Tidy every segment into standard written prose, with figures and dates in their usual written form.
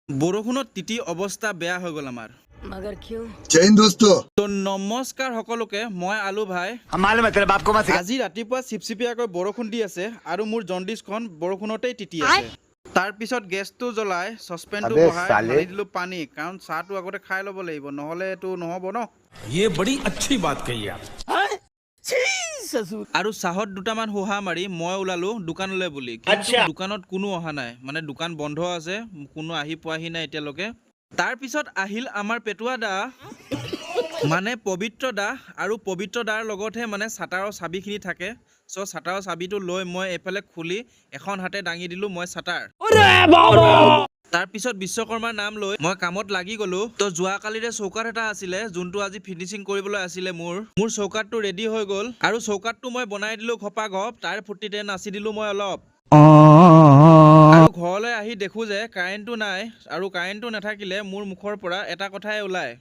বৰষুণত তিতি অৱস্থা বেয়া হৈ গ'ল আমাৰ। मगर क्यों? जय हिंद दोस्तों। তো নমস্কাৰ সকলোকে, মই আলু ভাই। আজি ৰাতিপুৱা চিপচিপিয়াকৈ বৰষুণ দি আছে আৰু মোৰ জণ্ডিছখন বৰষুণতেই তিতি আছে। তাৰপিছত গেছটো জ্বলাই চচপেনটো বহাই ঢালি দিলোঁ পানী, কাৰণ চাহটো আগতে খাই ল'ব লাগিব, নহ'লে এইটো নহ'ব ন। ये बड़ी अच्छी बात कही आप। আৰু চাহত দুটামান হোহা মাৰি মই ওলালো দোকানলৈ বুলি, কিন্তু দোকানত কোনো অহা নাই, মানে দোকান বন্ধ আছে, কোনো আহি পোৱাহি নাই এতিয়ালৈকে। তাৰপিছত আহিল আমাৰ পেটুৱা দা, মানে পবিত্ৰ দা, আৰু পবিত্ৰ দাৰ লগতহে মানে চাটাৰৰ চাবিখিনি থাকে। চ' চাটাৰৰ চাবিটো লৈ মই এইফালে খুলি এখন হাতে দাঙি দিলোঁ মই চাটাৰ। তাৰপিছত বিশ্বকৰ্মাৰ নাম লৈ মই কামত লাগি গ'লো। তো যোৱাকালিৰে চৌকাত এটা আছিলে, যোনটো আজি ফিনিচিং কৰিবলৈ আছিলে। মোৰ চৌকাতটো ৰেডি হৈ গ'ল, আৰু চৌকাতটো মই বনাই দিলোঁ ঘপা ঘপ, তাৰ ফূৰ্তিতে নাচি দিলোঁ মই অলপ। আৰু ঘৰলৈ আহি দেখোঁ যে কাৰেণ্টটো নাই, আৰু কাৰেণ্টটো নাথাকিলে মোৰ মুখৰ পৰা এটা কথাই ওলায়,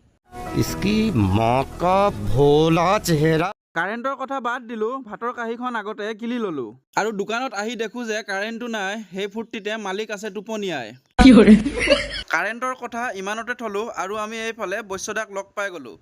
इसकी माँ का भोला चेहरा। কাৰেণ্টৰ কথা বাদ দিলোঁ, ভাতৰ কাঁহীখন আগতে কিলি ল'লোঁ। আৰু দোকানত আহি দেখোঁ যে কাৰেণ্টটো নাই, সেই ফূৰ্তিতে মালিক আছে টোপনিয়াই। কাৰেণ্টৰ কথা ইমানতে থলোঁ, আৰু আমি এইফালে বৈশ্যদাক লগ পাই গ'লোঁ।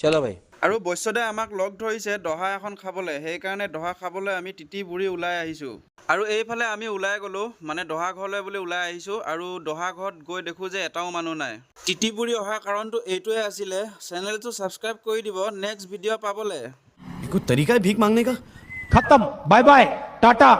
चलो भाई। আৰু বৈশ্যদাই আমাক লগ ধৰিছে দহা এখন খাবলৈ, সেইকাৰণে দহা খাবলৈ আমি তিতি বুঢ়ী ওলাই আহিছোঁ। আৰু এইফালে আমি ওলাই গ'লোঁ, মানে দহা ঘৰলৈ বুলি ওলাই আহিছোঁ, আৰু দহা ঘৰত গৈ দেখোঁ যে এটাও মানুহ নাই। তিতি বুঢ়ী অহাৰ কাৰণটো এইটোৱে আছিলে। চেনেলটো ছাবস্ক্ৰাইব কৰি দিব নেক্সট ভিডিঅ' পাবলৈ। कोई तरीका है भीख मांगने का? खत्म, बाय बाय, टाटा।